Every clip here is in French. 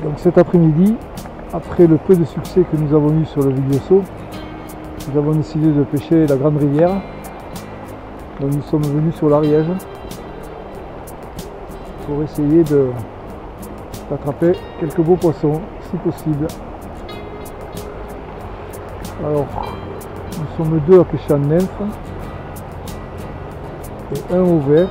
Donc cet après-midi, après le peu de succès que nous avons eu sur le Villioso, nous avons décidé de pêcher la Grande Rivière. Donc nous sommes venus sur l'Ariège pour essayer d'attraper quelques beaux poissons, si possible. Alors, nous sommes deux à pêcher en nymphe et un au vert.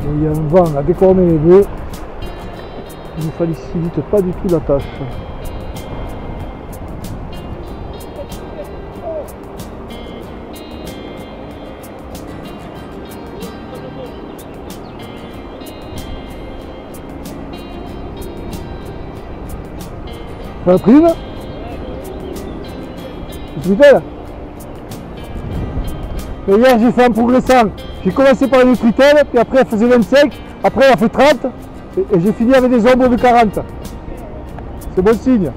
Et il y a un vent à décorner les deux qui ne facilite pas du tout la tâche. Ça a pris une? C'est truitelle? Mais hier j'ai fait un progressant. J'ai commencé par une truitelle, puis après elle faisait 25, après elle a fait 30, et j'ai fini avec des ombres de 40. C'est bon signe.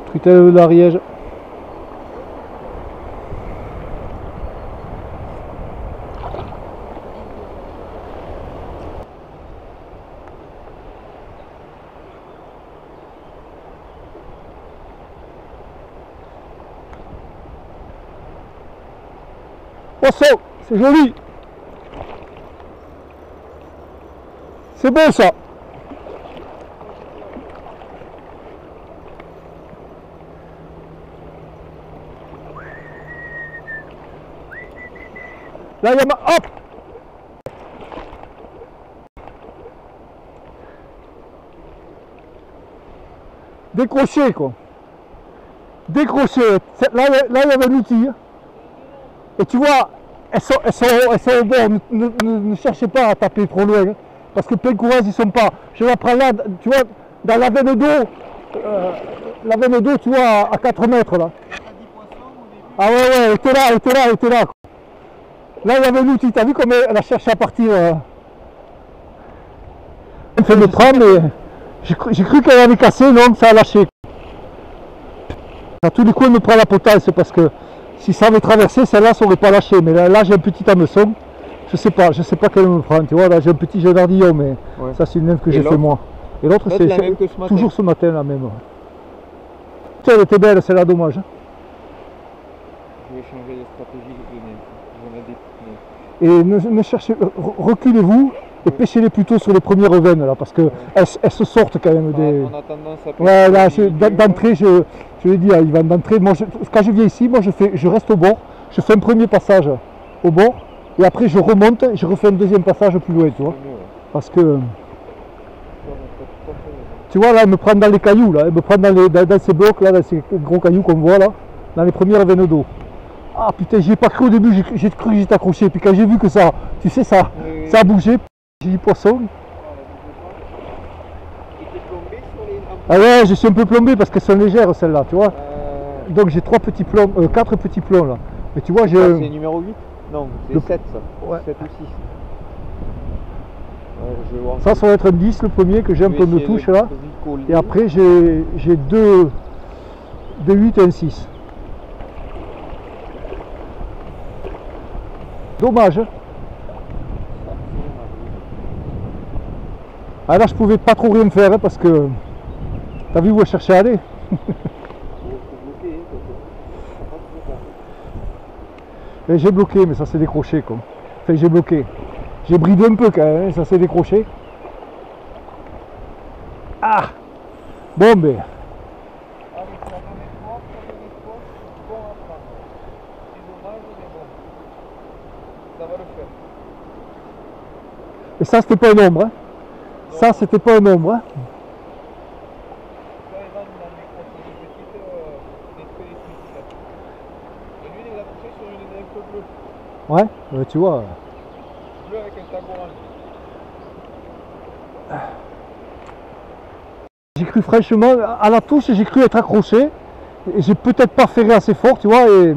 Truitelle de l'Ariège. Poisson, c'est joli. C'est beau ça. Là, il y a ma... Hop! Décroché, quoi. Décroché. Là, il y avait l'outil. Et tu vois, elles sont au bord. Ne cherchez pas à taper trop loin. Parce que plein courage, ils sont pas. Je la prends là, tu vois, dans la veine d'eau, tu vois, à 4 mètres, là. Ah ouais, elle était là. Là, il y avait l'outil, t'as vu comme elle a cherché à partir. Elle fait me prendre, mais j'ai cru qu'elle avait cassé, non, ça a lâché. À tous les coups, elle me prend la potence, parce que si ça avait traversé, celle-là, ça aurait pas lâché. Mais là j'ai un petit hameçon, je sais pas qu'elle me prend, tu vois, là j'ai un petit jeune ardillon, mais ouais. Ça c'est une nymphe que j'ai fait moi. Et l'autre, c'est toujours ce matin, la même. Tiens, elle était belle, celle-là, dommage. Je vais changer de stratégie de nymphes. Et ne cherchez, reculez-vous et pêchez-les plutôt sur les premières veines là, parce que elles se sortent quand même des. On a tendance à pêcher. Ouais, là, d'entrée, je l'ai dit, Ivan, d'entrée, moi, quand je viens ici, moi je reste au bord, je fais un premier passage au bord, et après je remonte, et je refais un deuxième passage plus loin, tu vois. Parce que. Tu vois, là, elle me prend dans les cailloux, là, elle me prend dans ces blocs, là, dans ces gros cailloux qu'on voit là, dans les premières veines d'eau. Ah putain, j'y ai pas cru au début, j'ai cru que j'étais accroché, puis quand j'ai vu que ça, tu sais, ça a bougé, j'ai dit poisson. Ah ouais, je suis un peu plombé parce qu'elles sont légères celles-là, tu vois. Donc j'ai 4 petits plombs là. Mais tu vois, j'ai. C'est numéro 8? Non, c'est 7 ça. Ouais. 7 ou 6. Ça va être un 10 le premier que j'ai un peu de touche là. Et après j'ai 2 8 et un 6. Dommage. Ah là je pouvais pas trop rien faire parce que t'as vu où elle cherchait à aller. Et j'ai bloqué, mais ça s'est décroché quoi. Enfin j'ai bloqué. J'ai bridé un peu quand même, ça s'est décroché. Ah bon ben. Et ça c'était pas un ombre, hein. Ça c'était pas un ombre, hein. une, il a touché sur une nymphe bleue. Ouais, tu vois. Bleu avec un tag orange. J'ai cru franchement, à la touche, j'ai cru être accroché. Et j'ai peut-être pas ferré assez fort, tu vois. Et... C'est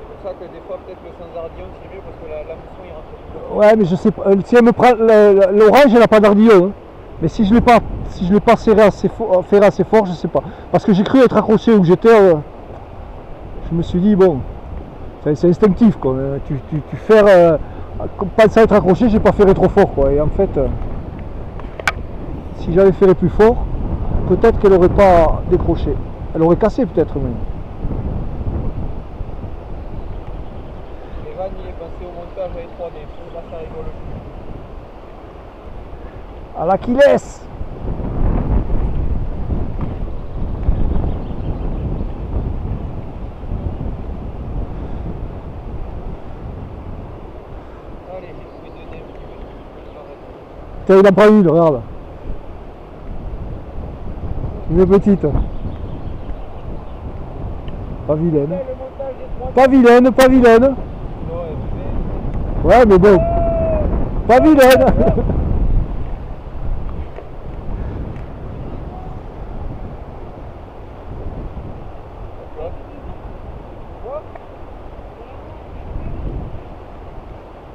pour ça que des fois, peut-être le sans ardillon, c'est mieux parce que la mousson, il rentre plus. Ouais, mais je sais pas. Si elle me prend l'orange, elle n'a pas d'ardillon. Hein. Mais si je l'ai pas serré assez fort, ferré assez fort, je sais pas. Parce que j'ai cru être accroché où j'étais. Je me suis dit, bon, c'est instinctif, quoi. Tu ferres, pensant être accroché, j'ai pas ferré trop fort, quoi. Et en fait, si j'avais ferré plus fort, peut-être qu'elle aurait pas décroché. Elle aurait cassé, peut-être même. Evan, il est passé au montage avec 3D. Là, ça rigole plus. À l'Achilles. Allez, j'ai trouvé 2 nymphes. Tiens, il en prend une, regarde. Une petite. Pas vilaine. Le montage des 3D. Pas vilaine, pas vilaine. Non, Ouais, mais bon. Pas vilaine.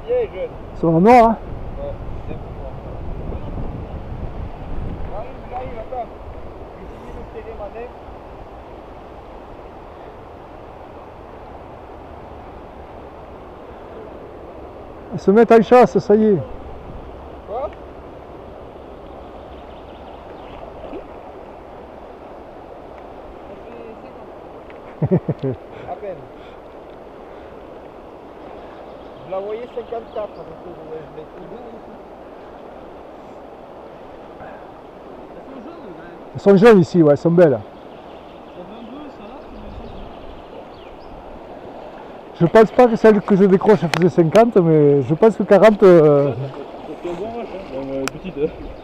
Viens, jeune. Sur la noire, hein. Ouais, c'est pour moi. J'arrive, attends. J'ai fini de serrer ma nymphe. Ils se mettent en chasse, ça y est. Quoi? À peine. Je la voyais 54 avec le Elles sont jeunes ici, ouais, elles sont belles. Je pense pas que celle que je décroche faisait 50, mais je pense que 40,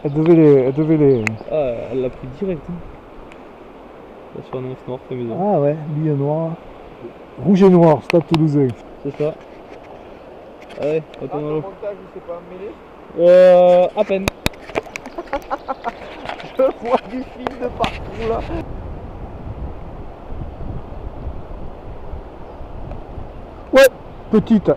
elle devait les... Ah, elle l'a pris direct. Hein. Sur un nymphe noir fait maison. Ah ouais, billet noir. Rouge et noir, stade toulousain. C'est ça. Allez, retourne dans l'eau. montage, il s'est pas mêlé. À peine. Je vois du fil de partout là. Ouais, petite.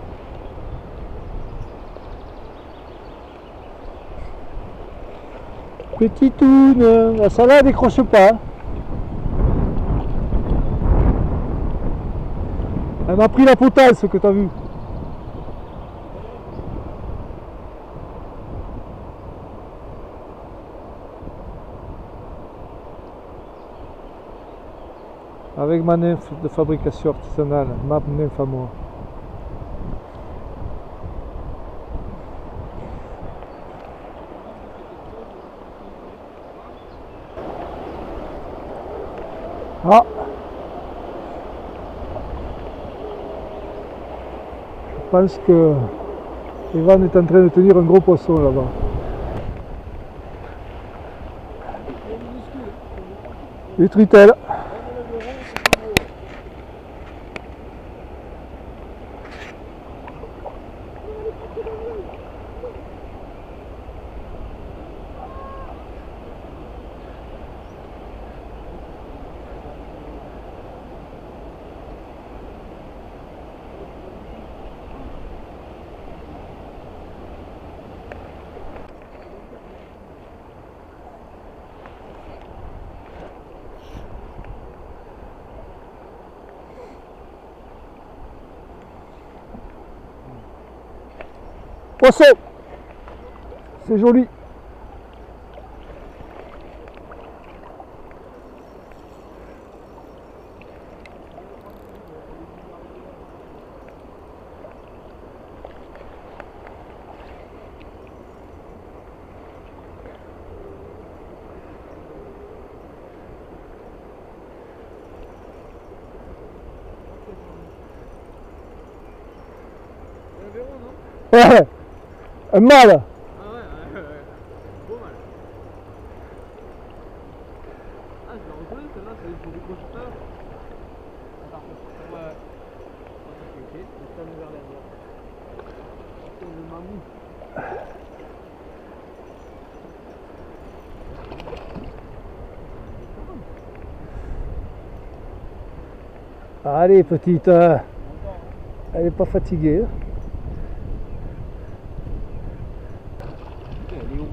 Petitoune, ça là, elle décroche pas. Elle m'a pris la potence que t'as vu. Avec ma nymphe de fabrication artisanale, ma nymphe à moi. Ah, je pense que Evan est en train de tenir un gros poisson là-bas. Les truitelles. Poisson, c'est joli. Ouais, un mâle. Ah ouais, beau mal. Ah, je l'ai reconnu, celle-là, c'est pour décrocher tout à l'heure. Ouais. Ok, ça nous vers derrière. Le mammouth. Allez, petite, elle est pas fatiguée. Elle est rouge.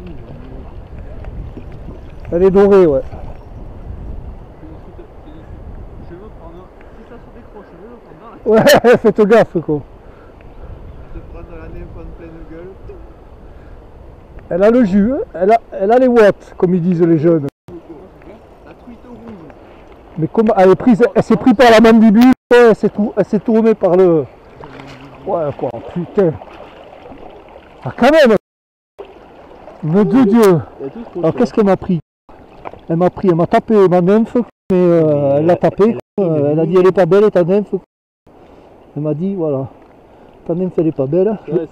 Elle est dorée, ouais. Je veux prendre. Si ça se décroche, je veux le prendre dans la Ouais, faites gaffe, quoi. te prendre la nymphe en pleine gueule. Elle a le jus, hein. Elle a les watts, comme ils disent les jeunes. La truite rouge. Mais comme elle est prise, elle s'est prise par la mandibule, ouais, elle s'est tournée par le... Ouais, quoi, putain. Ah, quand même. Mon Dieu. Alors, qu'est-ce qu'elle m'a pris? Elle m'a tapé ma nymphe, mais elle l'a tapé. Elle a dit, elle est pas belle, ta nymphe. Elle m'a dit, voilà, ta nymphe, elle est pas belle. Ouais,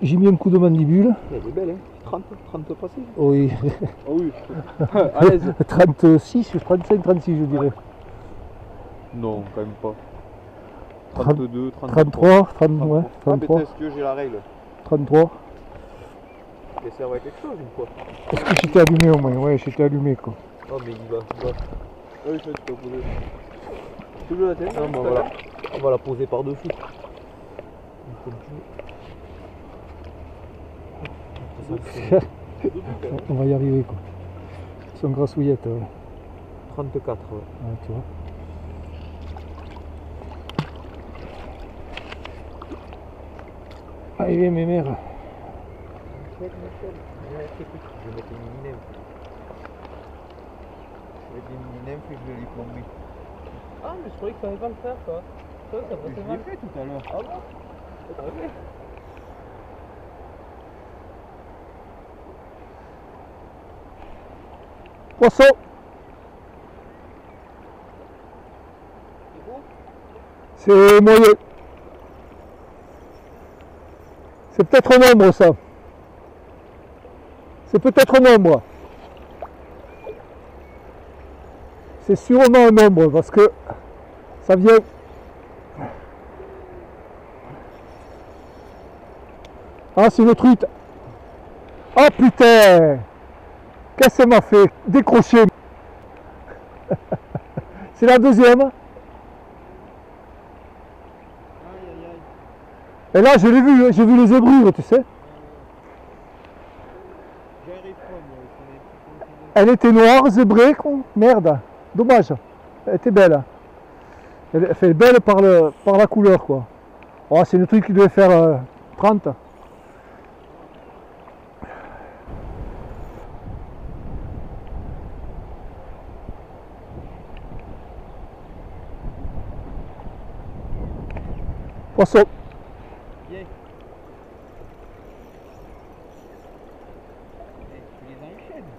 J'ai mis un coup de mandibule. Elle est belle, hein. 30 passés. Oui. Ah oui. À l'aise. 36, 35, 36, je dirais. Non, quand même pas. 32, 33, 30, ouais, Ah, 33. mais est-ce que j'ai la règle? 33. Et ça va être quelque chose une fois. Est-ce que j'étais allumé au moins? Ouais, j'étais allumé, quoi. Oh, mais il va. Ah oui, ça, tu peux poser. Tu veux la tête? Non, bah voilà. On va la poser par-dessus. On va y arriver, quoi. Ils sont grassouillettes, ouais. 34, ouais. Ouais, tu vois. Allez, viens, mes mères. Je vais mettre une mini-nymphe. Je vais mettre une mini-nymphe et je vais les plomber. Ah, mais je croyais que ça allait pas le faire, quoi. Ça Je passait l'ai mal. fait tout à l'heure. Ah bon? T'as fait? Poisson. C'est moyen. C'est peut-être un nombre, ça. C'est peut-être un nombre. C'est sûrement un nombre parce que ça vient. Ah, c'est une truite. Oh putain! Qu'est-ce qu'elle m'a fait? Décrocher. C'est la deuxième. Aïe aïe aïe. Et là, je l'ai vu, hein, j'ai vu les zébrures, tu sais. J'y arrive pas, moi. Elle était noire, zébrée, con. Merde. Dommage. Elle était belle. Elle fait belle par la couleur, quoi. Oh, c'est le truc qui devait faire 30. Poisson. Viens. Tu les enchaînes.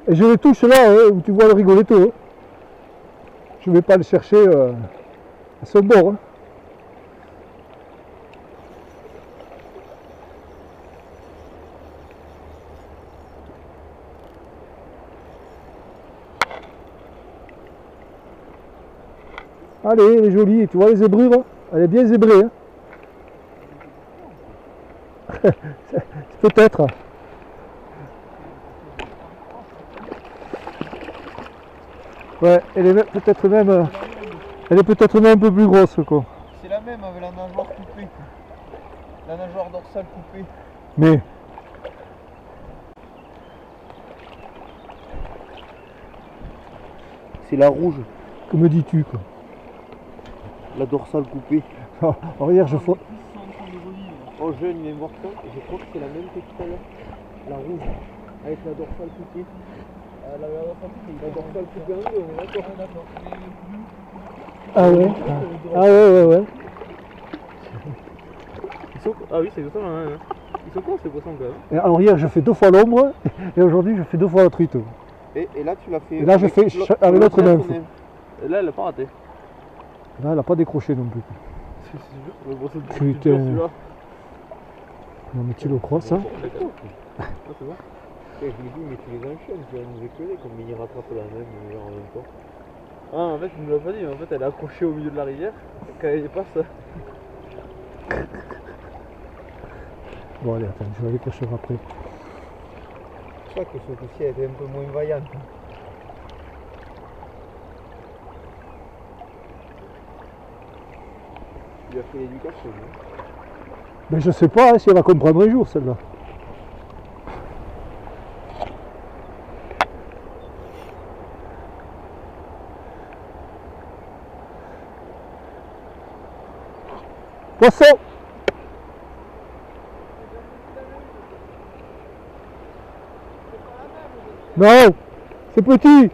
Et je les touche là, où tu vois le rigoletto. Hein. Je vais pas le chercher à ce bord. Hein. Allez, elle est jolie, tu vois les zébrures, elle est bien zébrée. Hein. Peut-être. Ouais, elle est peut-être même, elle est peut-être même un peu plus grosse, quoi. C'est la même avec la nageoire coupée. La nageoire dorsale coupée. Mais C'est la rouge, que me dis-tu, quoi? la dorsale coupée. Oh, regarde, je fais. Oh jeune, mais voir ça, je crois que c'est la même que tout à l'heure. La rouge, avec la dorsale coupée. La dorsale coupée en deux, on est d'accord. Ah ouais. Ah ouais. Ah oui, c'est exactement la même. Hein. Ils sont cons ces poissons quand même. Et alors hier, je fais 2 fois l'ombre, et aujourd'hui, je fais 2 fois la truite. Et là tu l'as fait. Et là, je fais avec l'autre nymphe. Et là, elle a pas raté. Là, elle n'a pas décroché non plus. C'est juste le poisson de Putain. celui-là. Non, mais tu le crois, ça? Ah, c'est bon. Je me dis, mais tu les enchaînes, tu vas nous éclairer comme il rattrape la même en même temps. Ah, en fait, il me l'a pas dit, mais en fait, elle est accrochée au milieu de la rivière. Quand elle passe. Bon, allez, attends, je vais aller pêcher après. Je crois que ce coup-ci elle était un peu moins vaillante. Il a fait l'éducation. Mais je sais pas hein, si elle va comprendre un jour celle-là. Poisson! Non, c'est petit.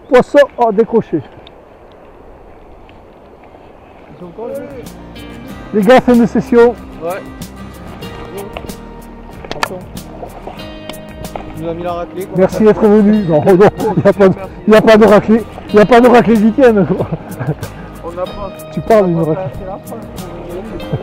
Poisson oh, décroché. Ils sont quoi Les gars, fin de session. Ouais. Attention. Tu nous as mis la raclée quoi. Merci d'être venu. Non, non, il n'y a pas de raclée. Il n'y a pas de raclée d'Étienne. On n'a pas. Tu parles d'une raclée. C'est la fin.